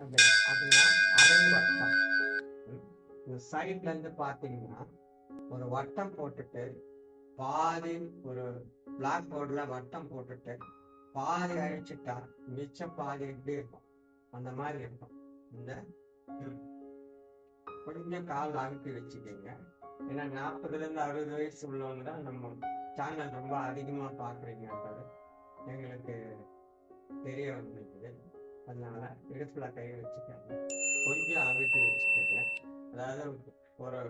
அப்படின்னா அரை வட்டம். இந்த சைட்ல இருந்து பார்த்தீங்கன்னா ஒரு வட்டம் போட்டுட்டு பாதி ஒரு பிளாக் போர்டில் வட்டம் போட்டுட்டு பாதி அழிச்சிட்டா மிச்சம் பாதி எப்படி இருக்கும் அந்த மாதிரி இருக்கும். இந்த கொஞ்சம் கால் அழுத்தி வச்சுக்கோங்க. ஏன்னா 40லேருந்து 60 வயசு உள்ளவங்க தான் நம்ம சேனல் ரொம்ப அதிகமாக பார்க்குறீங்கன்றது எங்களுக்கு தெரிய வந்துருக்குது. அதனால இடுப்பில் கை வச்சுக்கோங்க, கொஞ்சம் அழுத்தி வச்சுக்கோங்க. அதாவது ஒரு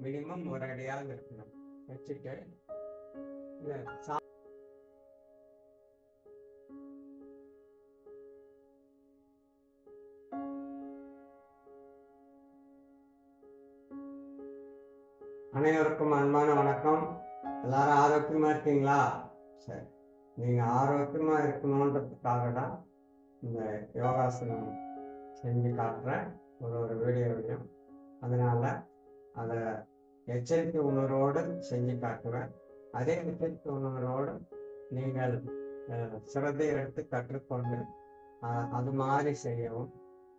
மினிமம் ஒரு அடியாவது இருக்கணும். வச்சுட்டு இந்த அனைவருக்கும் அன்பான வணக்கம். எல்லாரும் ஆரோக்கியமா இருக்கீங்களா? சரி, நீங்க ஆரோக்கியமா இருக்கணுன்றதுக்காக தான் இந்த யோகாசனம் செஞ்சு காட்டுறேன் ஒரு வீடியோவையும். அதனால அதை எச்சரிக்கை உணர்வோடு செஞ்சு காட்டுவேன். அதே எச்சரிக்கை உணர்வோடு நீங்கள் சிரத்தை எடுத்து கற்றுக்கொண்டு அது மாதிரி செய்யவும்,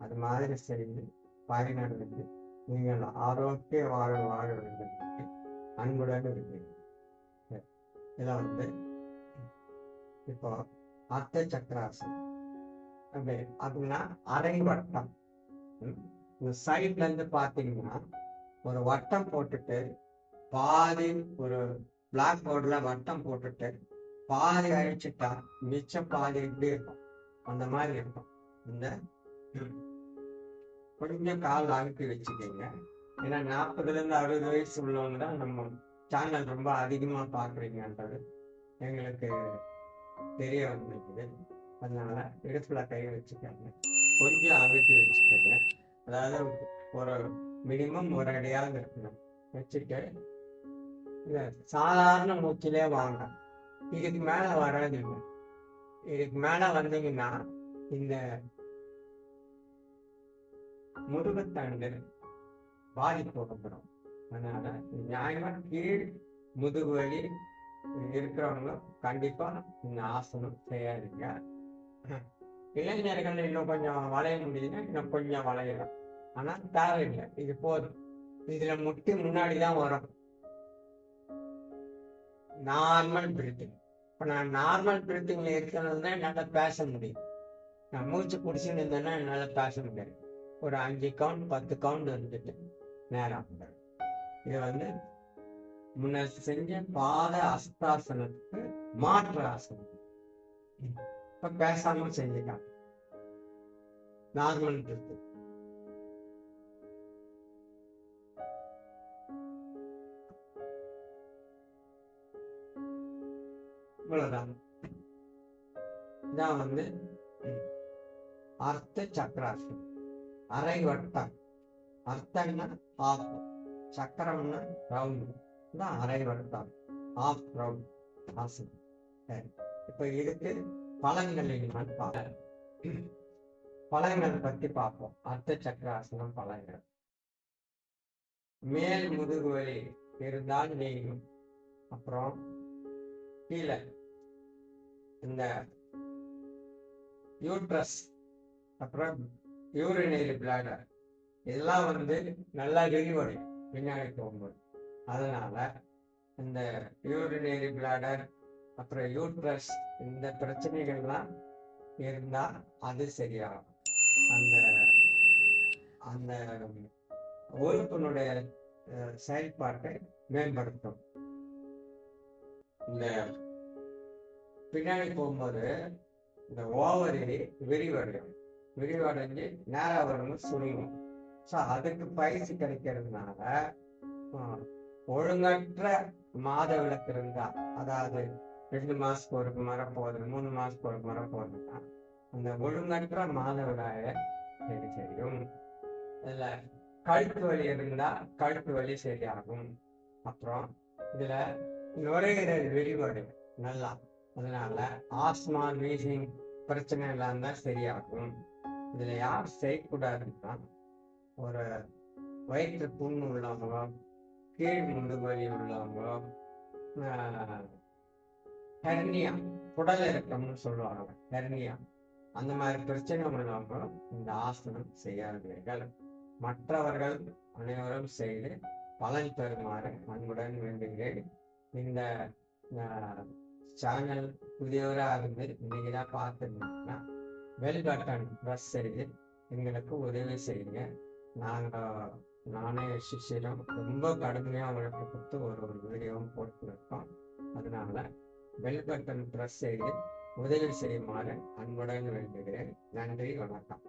அது மாதிரி செய்து பயனடைந்து நீங்கள் ஆரோக்கிய வாழ வேண்டும் அன்புடன் இருக்கிறீர்கள். இதில் வந்து இப்போ அர்த்த சக்கராசனம் அப்படின்னா அரை வட்டம். இந்த சைட்ல இருந்து பார்த்தீங்கன்னா ஒரு வட்டம் போட்டுட்டு பாதி ஒரு பிளாக் போர்டில் வட்டம் போட்டுட்டு பாதி அழிச்சிட்டா மிச்சம் பாதி எப்படி இருக்கும் அந்த மாதிரி இருக்கும். இந்த கொஞ்சம் கால் அழுத்தி வச்சுக்கோங்க. ஏன்னா 40லேருந்து 60 வயசு உள்ளவங்க தான் நம்ம சேனல் ரொம்ப அதிகமாக பார்க்குறீங்கன்றது எங்களுக்கு தெரிய வந்துருக்குது. அதனால இடுப்பில் கை வச்சுக்கோங்க, கொஞ்சம் அழுத்தி வச்சுக்கோங்க. அதாவது ஒரு மினிமம் ஒரு அடியாவது இருக்கணும். வச்சுட்டு இந்த சாதாரண மூச்சிலே வாங்க. இதுக்கு மேலே வராதுங்க. இதுக்கு மேலே வந்தீங்கன்னா இந்த முதுகுத்தண்டு பாதிப்பு ஏற்படும். அதனால நியாயமா கீழ் முதுகு வலி இருக்கிறவங்க கண்டிப்பா இந்த ஆசனம் செய்யாதீங்க. இளைஞர்கள் இன்னும் கொஞ்சம் வளைய முடியுதுன்னா இன்னும் கொஞ்சம் வளையலாம், ஆனா தேவையில்லை, இது போதும். இதுல முட்டி முன்னாடிதான் வரும். Normal breathing. இப்ப நான் நார்மல் பிரீத்திங்ல இருக்கிறது தான் என்னால பேச முடியும். நான் மூச்சு பிடிச்சுன்னு இருந்தேன்னா என்னால பேச முடியாது. ஒரு 5 கவுண்ட் 10 கவுண்ட் இருந்துட்டு நேரம். இது வந்து முன்ன செஞ்ச பாத அஸ்தாசனத்துக்கு மாற்று ஆசனம். இப்ப பேசாம செஞ்சுக்கலாம். நார்மல் இருக்கு. இவ்வளவுதான். இதான் வந்து அர்த்த சக்கராசனம். அரை வட்டம். அர்த்தம்னா ஆஃப், சக்கரம்னா ரவுண்ட். தான் அரை வட்டம், ஆஃப் ரவுண்ட் ஆசனம். இப்ப இதுக்கு பலன்கள் என்னன்னு பார்க்க, பலன்கள் பத்தி பார்ப்போம். அர்த்த சக்கராசனம் பலன்கள். மேல் முதுகு வலி இருந்தால் நீங்கும். அப்புறம் கீழே இந்த யூட்ரஸ், அப்புறம் யூரினரி பிளாடர் இதெல்லாம் வந்து நல்லா விரிவடையும் பின்னாடி போகும்போது. அதனால இந்த யூரினரி பிளாடர் அப்புறம் யூட்ரஸ் இந்த பிரச்சனைகள்லாம் இருந்தா அது சரியாகும். அந்த அந்த உறுப்பினுடைய செயல்பாட்டை மேம்படுத்தும். இந்த பின்னாடி போகும்போது இந்த ஓவரி விரிவடைஞ்சு நேரம் வரணும், சுருங்கும். ஸோ அதுக்கு பயிற்சி கிடைக்கிறதுனால ஒழுங்கற்ற மாத விளக்கு இருந்தா, அதாவது 2 மாசத்துக்கு ஒரு முறை போகுது, 3 மாசத்துக்கு ஒரு முறை போகுதுன்னா அந்த ஒழுங்கற்ற மாத விழாய சரி செய்யும். இதுல கழுத்து வலி இருந்தா கழுத்து வலி சரியாகும். அப்புறம் இதுல நுரையீரல் விரிவடையும் நல்லா. அதனால ஆஸ்மா வீசிங் பிரச்சனை எல்லாம் தான் சரியாகும். இதுல யார் செய்யக்கூடாதுன்னா ஒரு வயிற்று புண்ணு உள்ளவங்க, கீழ் முதுகு வலி உள்ளவங்க, ஹெர்னியா குடல் இறக்கம்னு சொல்லுவாங்க. ஹெர்னியா அந்த மாதிரி பிரச்சனை உள்ளவங்களும் இந்த ஆசனம் செய்யாதீர்கள். மற்றவர்கள் அனைவரும் செய்து பலன் பெறுமாறு அன்புடன் வேண்டுகிறேன். இந்த சேனல் புதியவராக இருந்து இன்னைக்குதான் பார்த்துருந்தீங்கன்னா பெல் பட்டன் ப்ரெஸ் செய்து எங்களுக்கு உதவி செய்யுங்க. நானே சிஷியம் ரொம்ப கடுமையாக உங்களுக்கு கொடுத்து ஒரு வீடியோவும் போட்டுருக்கோம். அதனால பெல் பட்டன் ப்ரெஸ் செய்து உதவி செய்யுமாறு அன்புடன் வேண்டுகிறேன். நன்றி, வணக்கம்.